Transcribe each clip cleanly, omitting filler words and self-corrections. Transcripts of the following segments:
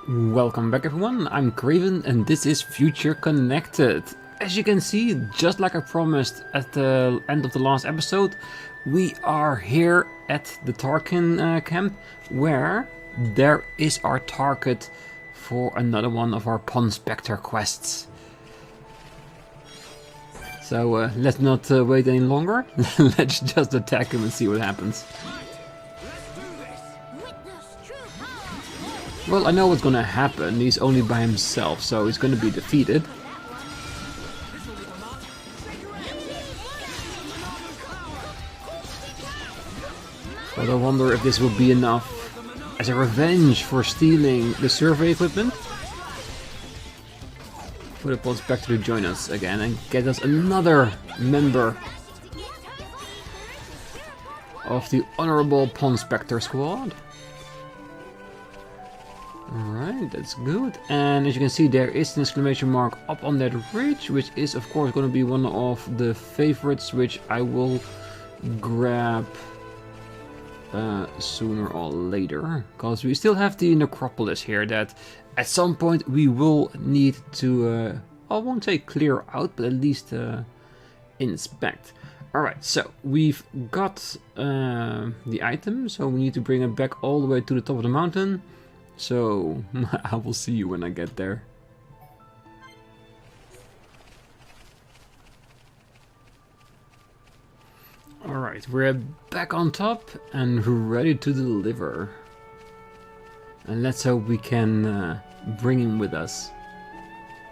Welcome back everyone, I'm Craven and this is Future Connected. As you can see, just like I promised at the end of the last episode, we are here at the Tarkin camp, where there is our target for another one of our Pond Spectre quests. So let's not wait any longer, let's just attack him and see what happens. Well, I know what's gonna happen. He's only by himself, so he's gonna be defeated. But I wonder if this will be enough as a revenge for stealing the survey equipment. For the Pond Spectre to join us again and get us another member of the Honorable Pond Spectre squad. Alright, that's good. And as you can see, there is an exclamation mark up on that ridge, which is of course going to be one of the favorites, which I will grab sooner or later. Because we still have the necropolis here that at some point we will need to, I won't say clear out, but at least inspect. Alright, so we've got the item, so we need to bring it back all the way to the top of the mountain. So, I will see you when I get there. Alright, we're back on top and ready to deliver. And let's hope we can bring him with us.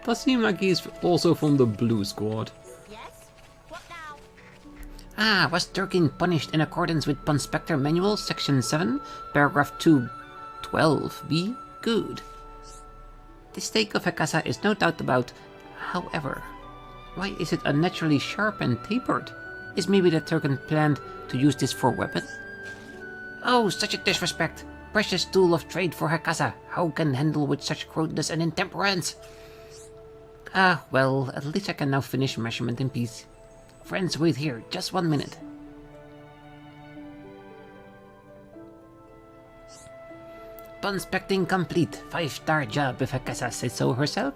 Does seem like he's also from the blue squad. Yes? What now? Was Durkin punished in accordance with Pond Spectre Manual, Section 7, Paragraph 212b? Good. The stake of Hakasa is no doubt about. However, why is it unnaturally sharp and tapered? Is maybe the Turkin planned to use this for weapon? Oh, such a disrespect! Precious tool of trade for Hakasa. How can handle with such crudeness and intemperance? Ah, well, at least I can now finish measurement in peace. Friends, wait here, just 1 minute. Inspecting complete. 5-star job if Hakasa says so herself.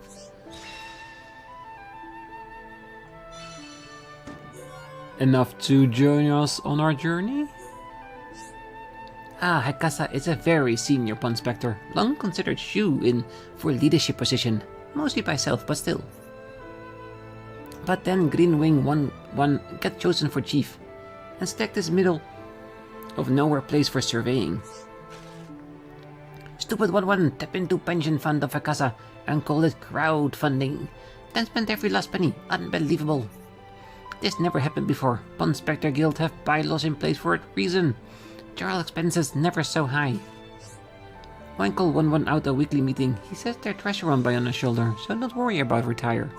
Enough to join us on our journey? Hakasa is a very senior Pond Spectre, long considered shoe-in for leadership position, mostly by self, but still. But then Green Wing 1 got chosen for chief, and stacked this middle of nowhere place for surveying. Stupid 1-1 tap into pension fund of Hakasa and call it crowdfunding. Then spent every last penny. Unbelievable. This never happened before. Pond Spectre Guild have bylaws in place for a reason. Trial expenses never so high. Winkle 1-1 out a weekly meeting. He says they're treasure on Bionis Shoulder, so don't worry about retire.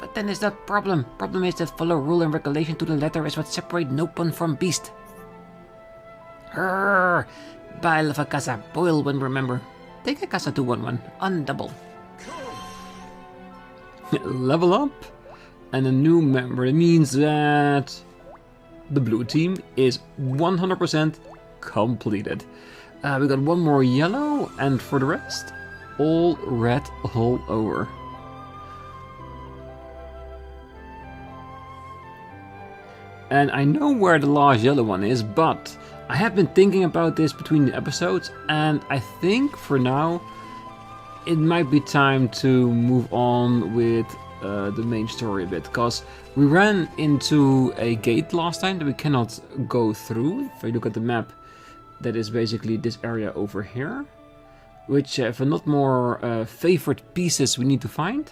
But then is that problem. Problem is that follow rule and regulation to the letter is what separate no pond from beast. Grrr. Bile of Hakasa, boil when remember. Take Hakasa to 1-1, on double. Level up and a new member. It means that the blue team is 100% completed. We got one more yellow, and for the rest, all red all over. And I know where the last yellow one is, but I have been thinking about this between the episodes, and I think for now it might be time to move on with the main story a bit, because we ran into a gate last time that we cannot go through. If I look at the map, that is basically this area over here, which if not more favorite pieces we need to find,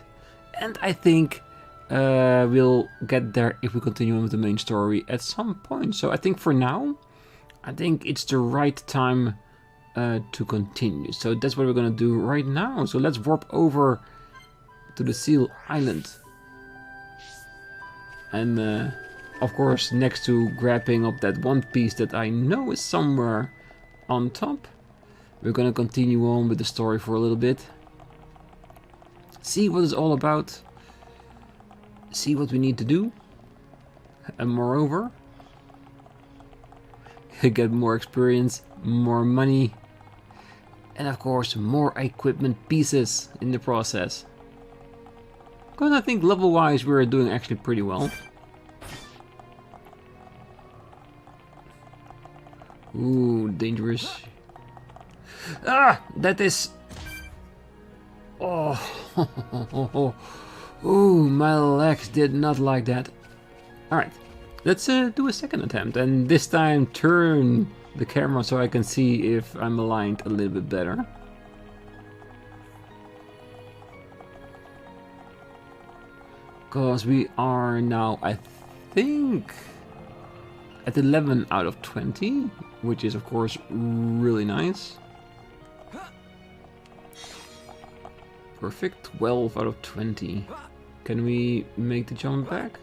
and I think we'll get there if we continue with the main story at some point. So I think for now, I think it's the right time to continue. So that's what we're gonna do right now. So let's warp over to the Seal Island. And of course, next to grabbing up that one piece that I know is somewhere on top, we're gonna continue on with the story for a little bit. See what it's all about. See what we need to do. And moreover, get more experience, more money, And of course, more equipment pieces in the process. Because I think level-wise we're doing actually pretty well. Ooh, dangerous. Ah! That is... Oh! Ooh, my legs did not like that. Alright, let's do a second attempt. And this time turn the camera so I can see if I'm aligned a little bit better. Because we are now, I think, at 11 out of 20, which is of course really nice. Perfect, 12 out of 20. Can we make the jump back?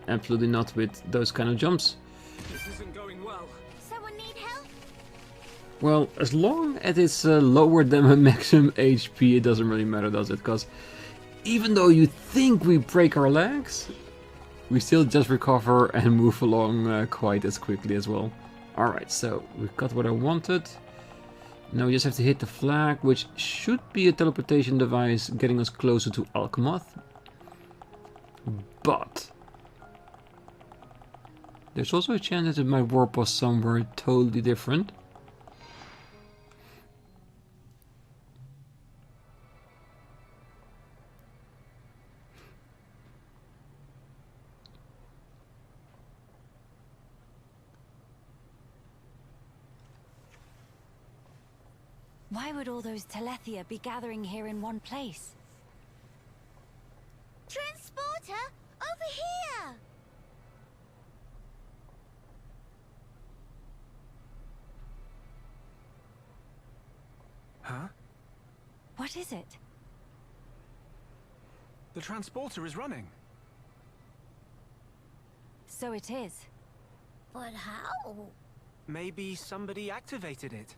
Absolutely not with those kind of jumps. This isn't going well. Someone need help? Well, as long as it's lower than my maximum HP, it doesn't really matter, does it? Because even though you think we break our legs, we still just recover and move along quite as quickly as well. Alright, so we've got what I wanted. Now we just have to hit the flag, which should be a teleportation device getting us closer to Alcamoth. But there's also a chance that it might warp us somewhere totally different. Why would all those Telethia be gathering here in one place? Transporter, over here! Huh? What is it? The transporter is running. So it is. But how? Maybe somebody activated it.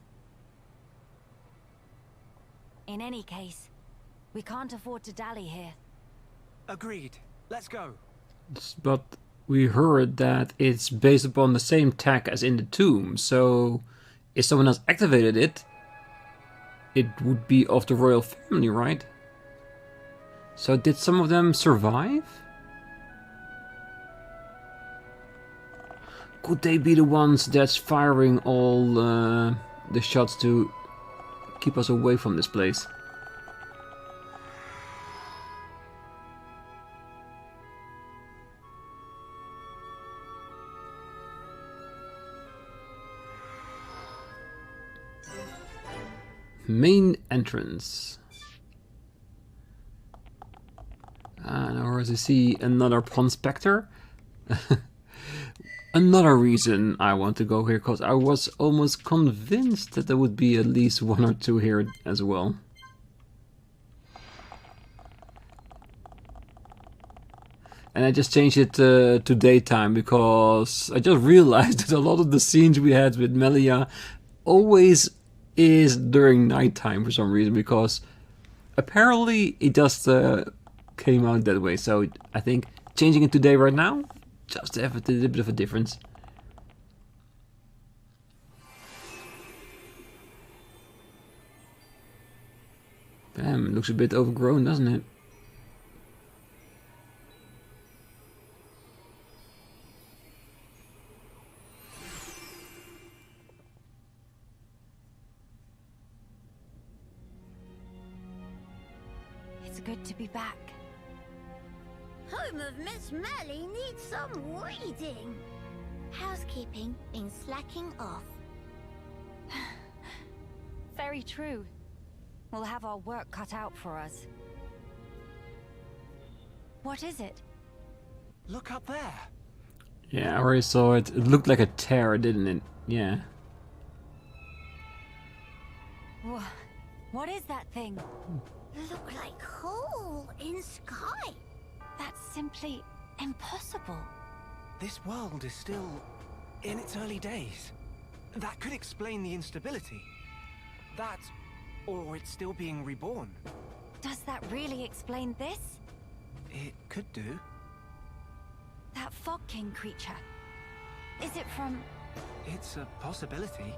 In any case, we can't afford to dally here. Agreed. Let's go. But we heard that it's based upon the same tech as in the tomb, so if someone else activated it, it would be of the royal family, right? So did some of them survive? Could they be the ones that's firing all the shots to keep us away from this place? Main entrance. Now as I see another Pond Spectre. Another reason I want to go here, because I was almost convinced that there would be at least one or two here as well. And I just changed it to daytime because I just realized that a lot of the scenes we had with Melia always is during nighttime for some reason, because apparently it just came out that way. So I think changing it to day right now, just to have a little bit of a difference. Damn, it looks a bit overgrown, doesn't it? It's good to be back. Home of Miss Melly needs some weeding. Housekeeping been slacking off. Very true. We'll have our work cut out for us. What is it? Look up there. Yeah, I already saw it. It looked like a tear, didn't it? Yeah. What is that thing? Look like hole in sky. That's simply impossible. This world is still in its early days. That could explain the instability. That, or it's still being reborn. Does that really explain this? It could do. That Fog King creature. Is it from... It's a possibility.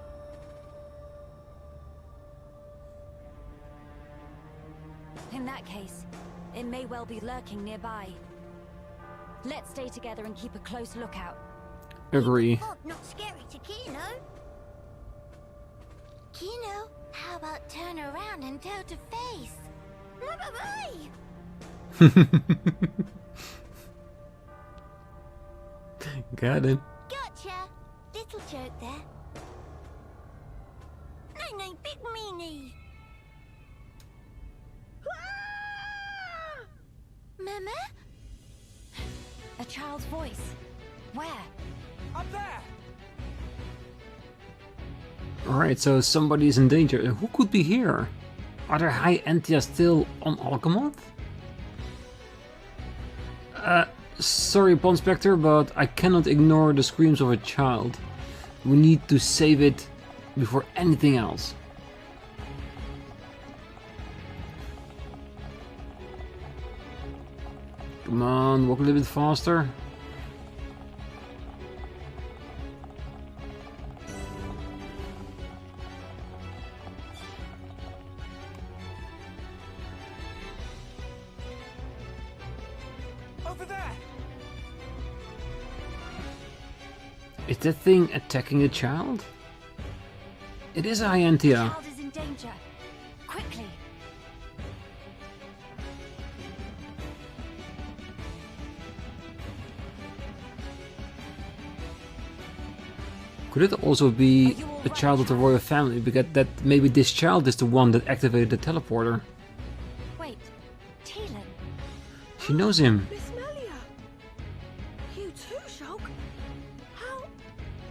In that case, it may well be lurking nearby. Let's stay together and keep a close lookout. Agree. Fog not scary to Kino. Kino, how about turn around and toe to face? Got it. Gotcha. Little joke there. Nene, big meanie. Mama? A child's voice. Where? Up there! Alright, so somebody's in danger. Who could be here? Are there High Entia still on Alcamoth? Sorry, Pond Spectre, but I cannot ignore the screams of a child. We need to save it before anything else. Come on, walk a little bit faster. Over there! Is that thing attacking a child? It is a High The Entia. child is in danger. Quickly. Could it also be a child of the royal family? Because that maybe this child is the one that activated the teleporter. Wait, Teelan. She knows him. Miss Melia! You too, Shulk?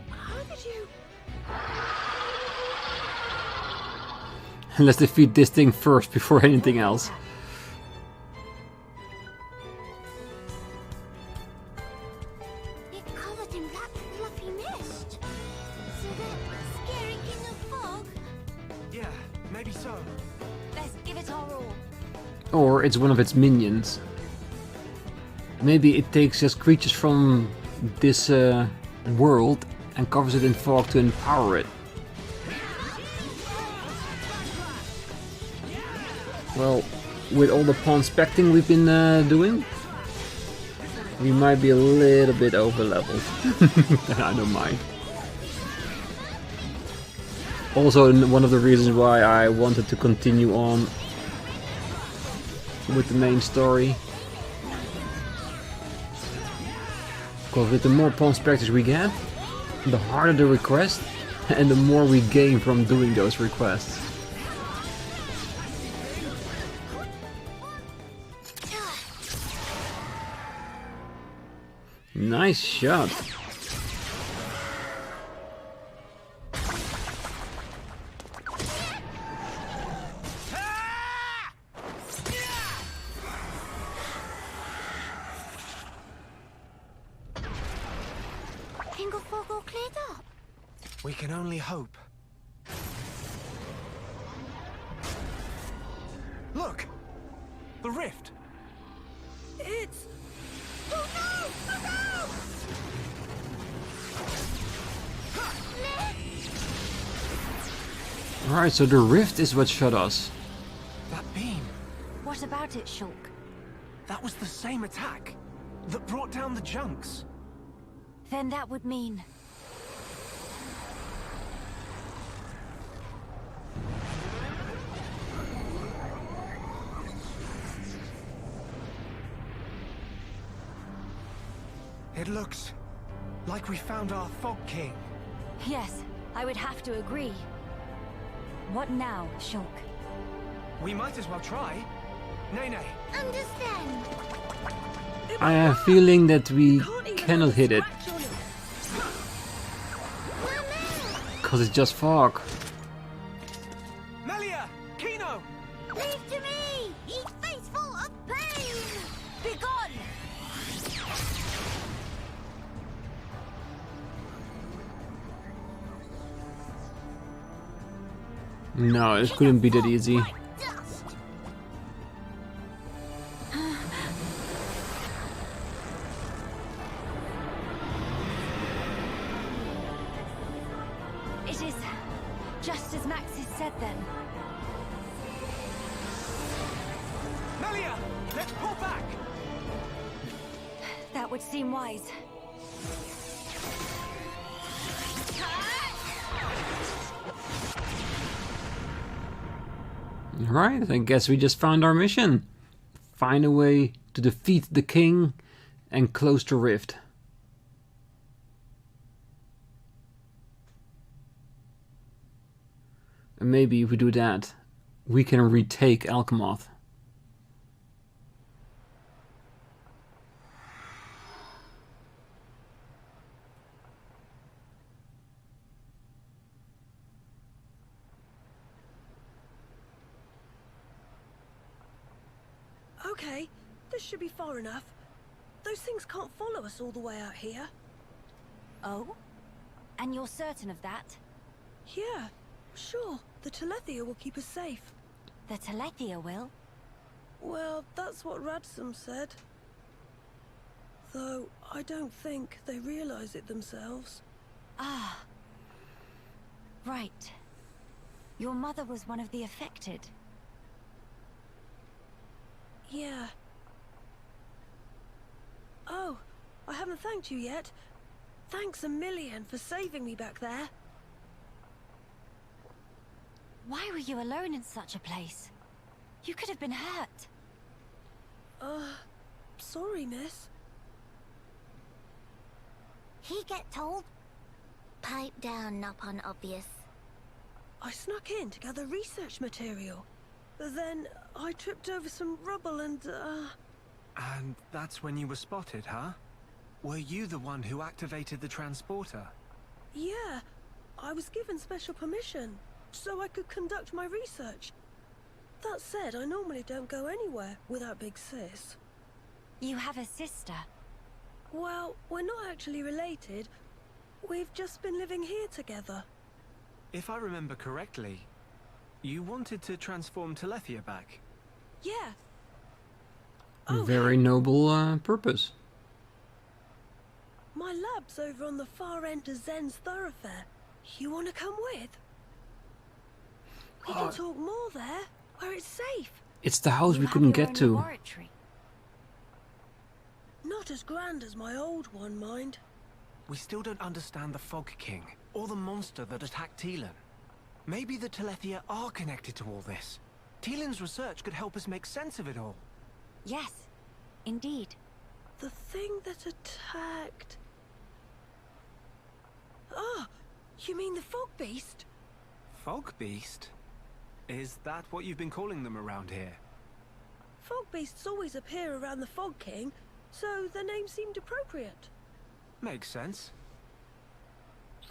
How did you... Let's defeat this thing first before anything else. It covered in black fluffy mist. So that scary king of fog? Yeah, maybe so. Let's give it our all. Or it's one of its minions. Maybe it takes just creatures from this world and covers it in fog to empower it. Well, with all the pawn specting we've been doing, we might be a little bit over leveled. I don't mind. Also, one of the reasons why I wanted to continue on with the main story. Because with the more pawn specters we get, the harder the request and the more we gain from doing those requests. Nice shot. King of fog all cleared up. We can only hope. Look! The rift! It's... Oh no! Oh no! Alright, so the rift is what shot us. That beam! What about it, Shulk? That was the same attack that brought down the junks. Then that would mean... It looks like we found our Fog King. Yes, I would have to agree. What now, Shulk? We might as well try. Nene, Understand? I have a feeling that we Can't even cannot have a hit it. scratch on it. Because it's just fog. Melia! Kino! Leave to me! Ye face full of pain! Begone! No, it couldn't be that easy. Like dust. It is just as Max has said then. Let's pull back! That would seem wise. Alright, I guess we just found our mission. Find a way to defeat the king and close the rift. And maybe if we do that, we can retake Alcamoth. Okay, this should be far enough. Those things can't follow us all the way out here. Oh? And you're certain of that? Yeah, sure. The Telethia will keep us safe. The Telethia will? Well, that's what Radsum said. Though, I don't think they realize it themselves. Ah. Right. Your mother was one of the affected. Yeah. Oh, I haven't thanked you yet. Thanks a million for saving me back there. Why were you alone in such a place? You could have been hurt. Sorry, miss. He get told? Pipe down, not obvious. I snuck in to gather research material. Then I tripped over some rubble and, And that's when you were spotted, huh? Were you the one who activated the transporter? Yeah, I was given special permission, so I could conduct my research. That said, I normally don't go anywhere without Big Sis. You have a sister. Well, we're not actually related. We've just been living here together. If I remember correctly, you wanted to transform Telethia back. Yeah. Very noble purpose. My lab's over on the far end of Zen's thoroughfare. You want to come with? We can talk more there, where it's safe. It's the house we You have couldn't your get own to. laboratory. Not as grand as my old one, mind. We still don't understand the Fog King, or the monster that attacked Teelan. Maybe the Telethia are connected to all this. Teelan's research could help us make sense of it all. Yes, indeed. The thing that attacked... Ah, you mean the Fog Beast? Fog Beast? Is that what you've been calling them around here? Fog Beasts always appear around the Fog King, so the name seemed appropriate. Makes sense.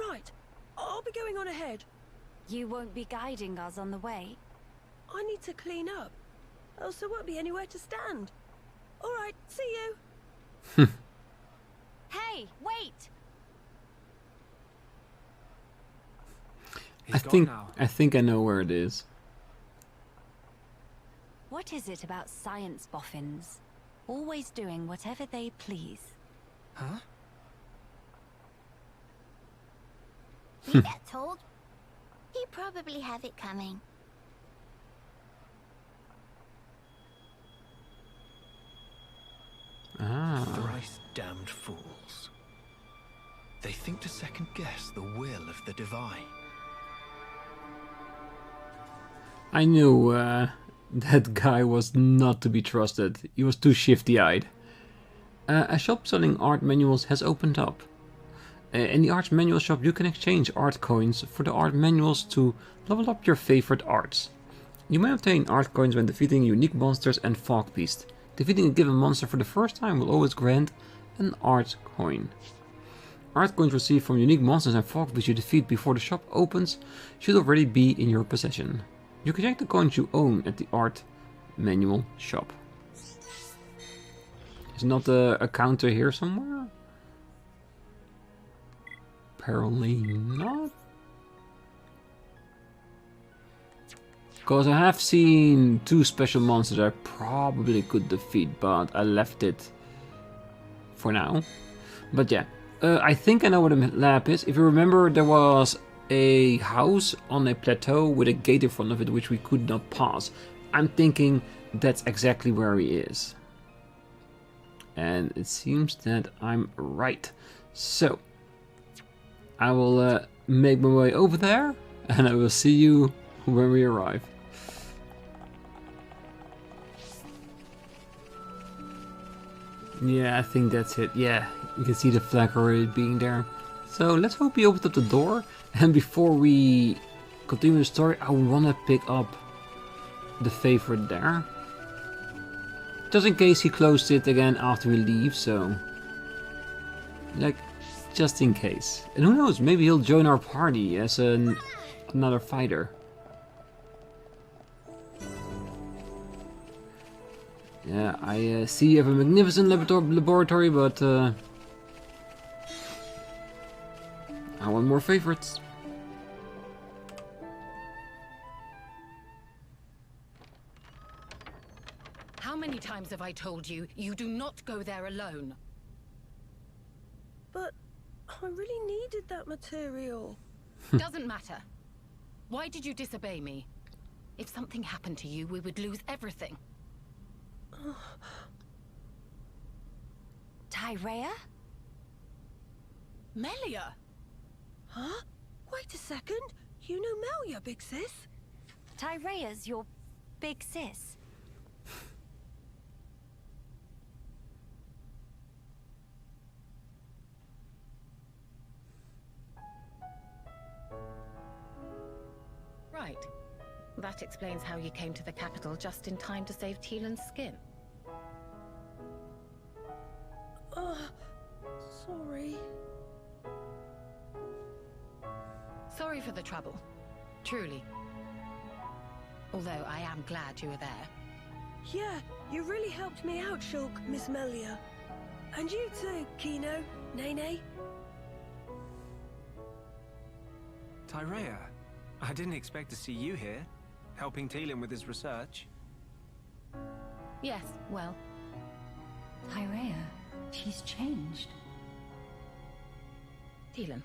Right, I'll be going on ahead. You won't be guiding us on the way? I need to clean up, else there won't be anywhere to stand. All right, see you. Hey, wait! He's gone now. I think I know where it is. What is it about science boffins? Always doing whatever they please. Huh? He get told? He probably have it coming. Ah. Thrice damned fools. They think to second guess the will of the divine. I knew that guy was not to be trusted. He was too shifty-eyed. A shop selling art manuals has opened up. In the art manual shop you can exchange art coins for the art manuals to level up your favorite arts. You may obtain art coins when defeating unique monsters and fog beasts. Defeating a given monster for the first time will always grant an art coin. Art coins received from unique monsters and fog beasts you defeat before the shop opens should already be in your possession. You can check the coins you own at the art manual shop. Is not a counter here somewhere? Apparently not. Because I have seen two special monsters I probably could defeat, but I left it for now. But yeah, I think I know what a lab is. If you remember, there was a house on a plateau with a gate in front of it which we could not pass. I'm thinking that's exactly where he is. And it seems that I'm right. So, I will make my way over there, and I will see you when we arrive. Yeah, I think that's it. Yeah, you can see the flag already being there. So let's hope he opens up the door. And before we continue the story, I want to pick up the favorite there. Just in case he closed it again after we leave, so... like, just in case. And who knows, maybe he'll join our party as another fighter. Yeah, I see you have a magnificent laboratory, but I want more favorites. How many times have I told you, you do not go there alone? But I really needed that material. Doesn't matter. Why did you disobey me? If something happened to you, we would lose everything. Tyrea? Melia? Huh? Wait a second. You know Melia, big sis? Tyrea's your big sis. Right. That explains how you came to the capital just in time to save Tielen's skin. Sorry. Sorry for the trouble. Truly. Although I am glad you were there. Yeah, you really helped me out, Shulk, Miss Melia. And you too, Kino, Nene. Tyrea, I didn't expect to see you here, helping Tielen with his research. Yes, well, Tyrea, she's changed. Tielen,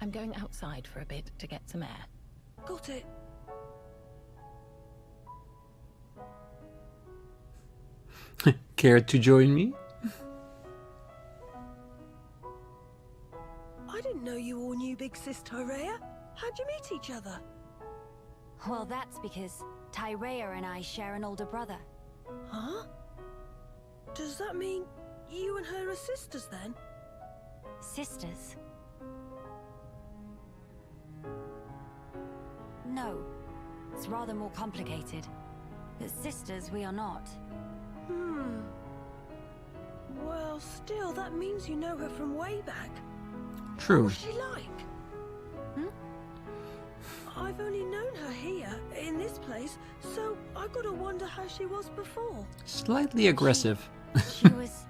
I'm going outside for a bit to get some air. Got it. Care to join me? I didn't know you all knew big sis Tyrea. How'd you meet each other? Well, that's because Tyrea and I share an older brother. Huh? Does that mean you and her are sisters then? Sisters? No. It's rather more complicated. But sisters we are not. Well, still, that means you know her from way back. True. What's she like? I've only known her here, in this place, so I gotta wonder how she was before. Slightly aggressive. She was...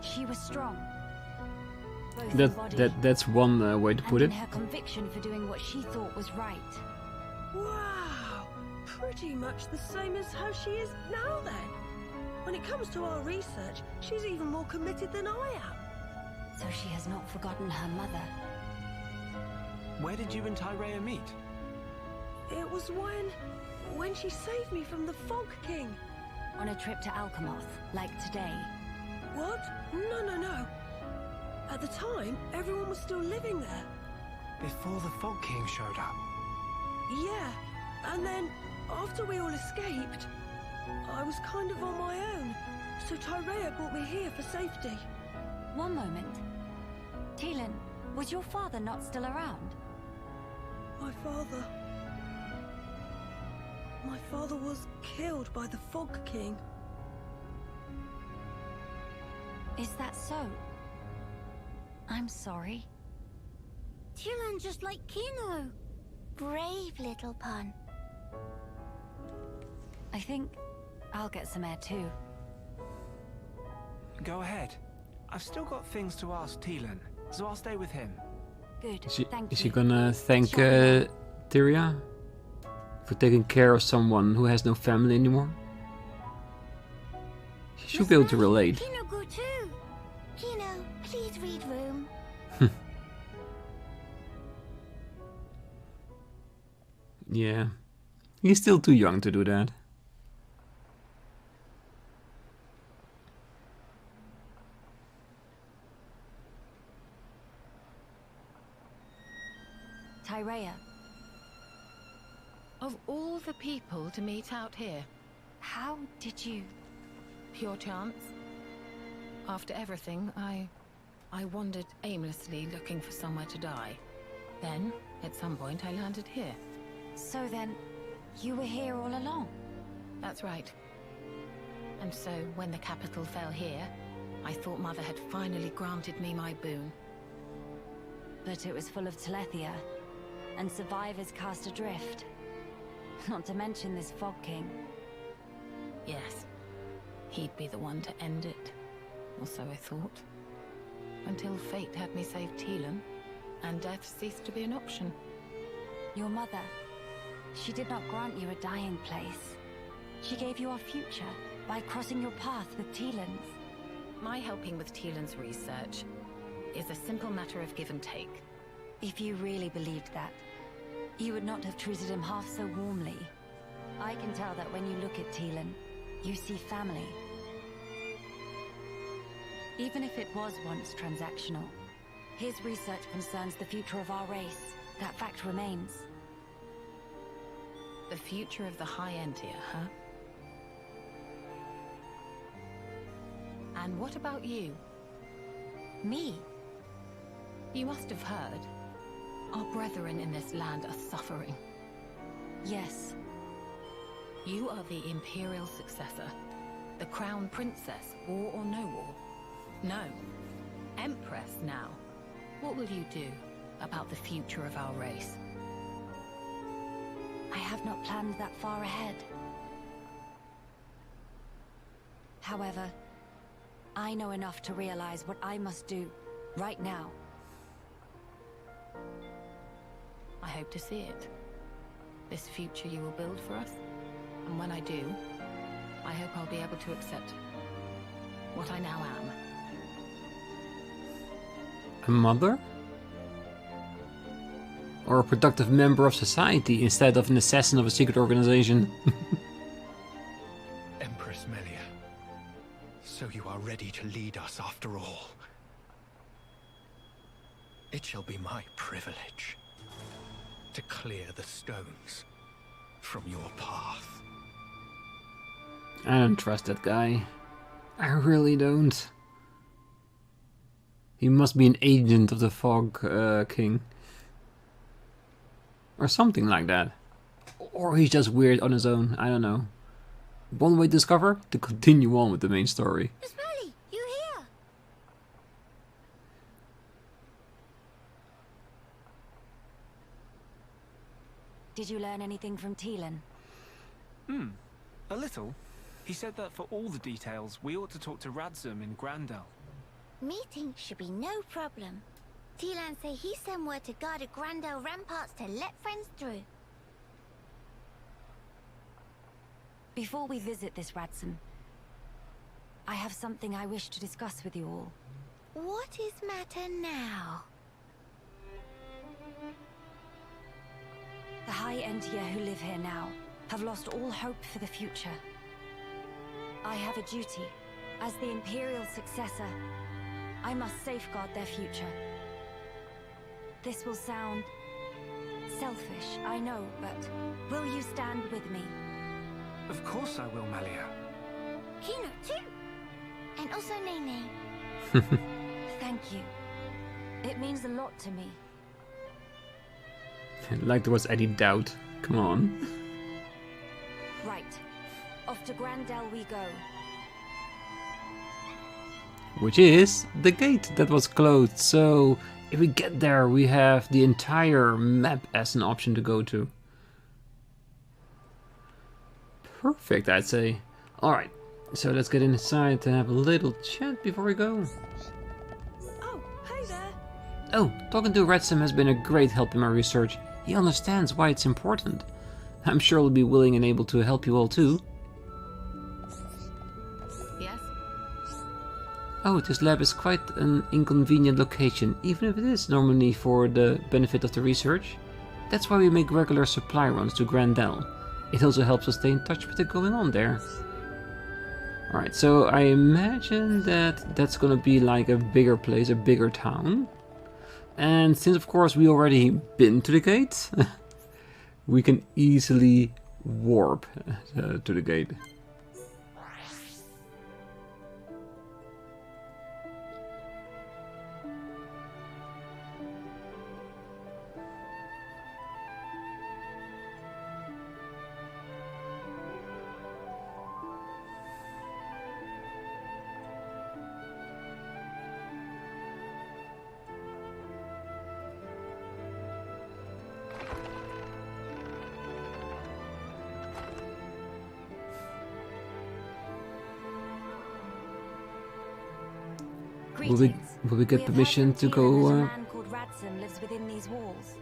She was strong. Both in body That's one way to put and it. in her conviction for doing what she thought was right. Wow! Pretty much the same as how she is now then. When it comes to our research, she's even more committed than I am. So she has not forgotten her mother. Where did you and Tyrea meet? It was when she saved me from the Fog King. On a trip to Alcamoth, like today. What? No. At the time, everyone was still living there. Before the Fog King showed up. Yeah, and then, after we all escaped, I was kind of on my own, so Tyrea brought me here for safety. One moment. Tielen, was your father not still around? My father was killed by the Fog King. Is that so? I'm sorry. Tielen just like Kino. Brave littlepon. I think I'll get some air too. Go ahead. I've still got things to ask Tielen, so I'll stay with him. Good, thank Is you. he gonna thank Sure. Tyrea for taking care of someone who has no family anymore? should be able to relate. Kino go too. Kino, please read room. Yeah. He's still too young to do that. Tyrea, Of all the people to meet out here, how did you... pure chance. After everything, I wandered aimlessly looking for somewhere to die. Then, at some point, I landed here. So then, you were here all along? That's right. And so, when the capital fell here, I thought Mother had finally granted me my boon. But it was full of Telethia, and survivors cast adrift. Not to mention this Fog King. Yes, he'd be the one to end it. Or so I thought. Until fate had me save Teelan, and death ceased to be an option. Your mother, she did not grant you a dying place. She gave you a future by crossing your path with Teelan's. My helping with Teelan's research is a simple matter of give and take. If you really believed that, you would not have treated him half so warmly. I can tell that when you look at Teelan, you see family. Even if it was once transactional, his research concerns the future of our race. That fact remains. The future of the High Entia, huh? And what about you? Me? You must have heard. Our brethren in this land are suffering. Yes. You are the Imperial successor. The Crown Princess, war or no war. No. Empress now. What will you do about the future of our race? I have not planned that far ahead. However, I know enough to realize what I must do right now. I hope to see it. This future you will build for us. And when I do, I hope I'll be able to accept what I now am. A mother? Or a productive member of society instead of an assassin of a secret organization? Empress Melia, so you are ready to lead us after all. It shall be my privilege to clear the stones from your path. I don't trust that guy. I really don't. He must be an agent of the Fog King. Or something like that. Or he's just weird on his own, I don't know. One way to discover? To continue on with the main story. Miss Molly, you here? Did you learn anything from Teelan? A little. He said that for all the details, we ought to talk to Radzum in Grandel. Meeting should be no problem. Teelan say he sent word to guard the Grandel ramparts to let friends through. Before we visit this Radzum, I have something I wish to discuss with you all. What is matter now? The High Entia who live here now have lost all hope for the future. I have a duty. As the Imperial successor, I must safeguard their future. This will sound selfish, I know, but will you stand with me? Of course I will, Melia. Kino too. And also Nene. Thank you. It means a lot to me. Like there was any doubt. Come on. Right. Off to Grandel we go. Which is the gate that was closed. So if we get there, we have the entire map as an option to go to. Perfect, I'd say. Alright, so let's get inside and have a little chat before we go. Oh, hey there. Oh, talking to Radzum has been a great help in my research. He understands why it's important. I'm sure he'll be willing and able to help you all too. Yes? Oh, this lab is quite an inconvenient location, even if it is normally for the benefit of the research. That's why we make regular supply runs to Grandel. It also helps us stay in touch with what's going on there. Alright, so I imagine that that's gonna be like a bigger place, a bigger town. And since of course we already been to the gate, we can easily warp to the gate. Will we get permission to go? A man called Radsom lives within these walls.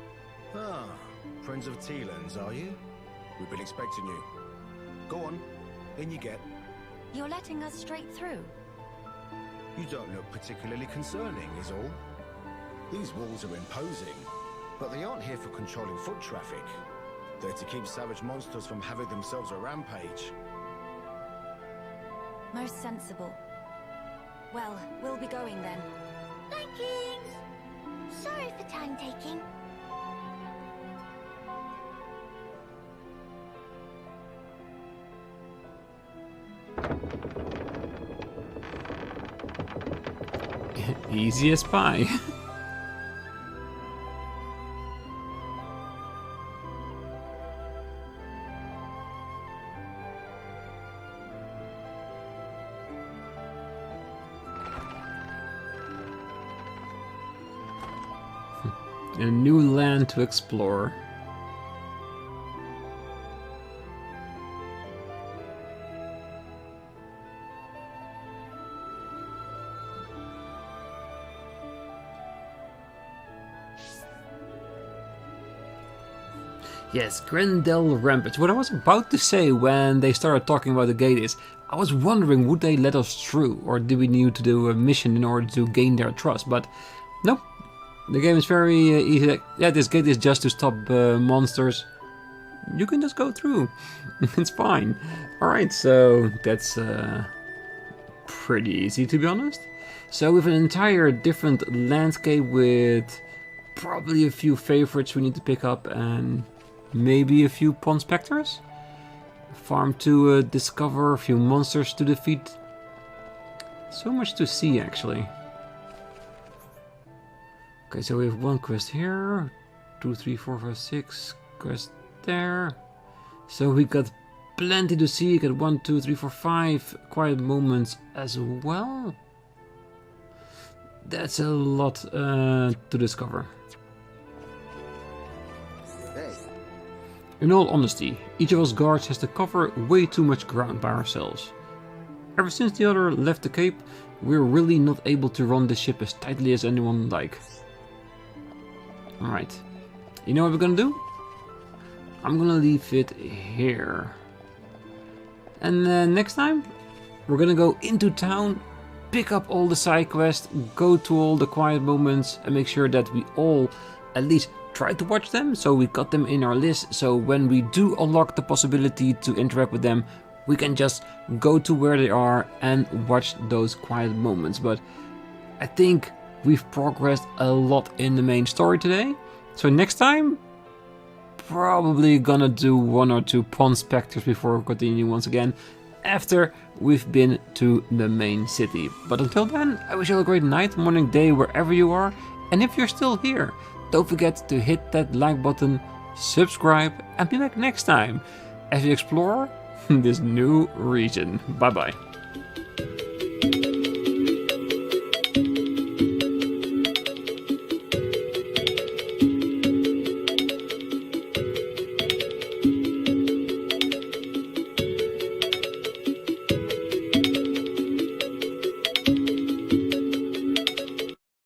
Ah, friends of Teelan's, are you? We've been expecting you. Go on, in you get. You're letting us straight through. You don't look particularly concerning, is all. These walls are imposing, but they aren't here for controlling foot traffic. They're to keep savage monsters from having themselves a rampage. Most sensible. Well, we'll be going then. Bye, Kings. Sorry for time taking. Easy as pie. A new land to explore. Yes, Grendel Rampage. What I was about to say when they started talking about the gate is, I was wondering, would they let us through, or do we need to do a mission in order to gain their trust? But nope. The game is very easy. Like, yeah, this gate is just to stop monsters. You can just go through. It's fine. Alright, so that's pretty easy, to be honest. So with an entire different landscape with probably a few favorites we need to pick up and maybe a few pond specters. Farm to discover, a few monsters to defeat. So much to see, actually. Okay, so we have one quest here, 2, 3, 4, 5, 6 quest there. So we got plenty to see. Got 1, 2, 3, 4, 5 quiet moments as well. That's a lot to discover. Hey. In all honesty, each of us guards has to cover way too much ground by ourselves. Ever since the other left the Cape, we're really not able to run the ship as tightly as anyone would like. Alright, you know what we're gonna do? I'm gonna leave it here. And next time, we're gonna go into town, pick up all the side quests, go to all the quiet moments, and make sure that we all at least try to watch them, so we got them in our list, so when we do unlock the possibility to interact with them, we can just go to where they are and watch those quiet moments. But I think we've progressed a lot in the main story today. So next time, probably gonna do 1 or 2 pond specters before continuing once again, after we've been to the main city. But until then, I wish you all a great night, morning, day, wherever you are. And if you're still here, don't forget to hit that like button, subscribe, and be back next time as we explore this new region. Bye bye.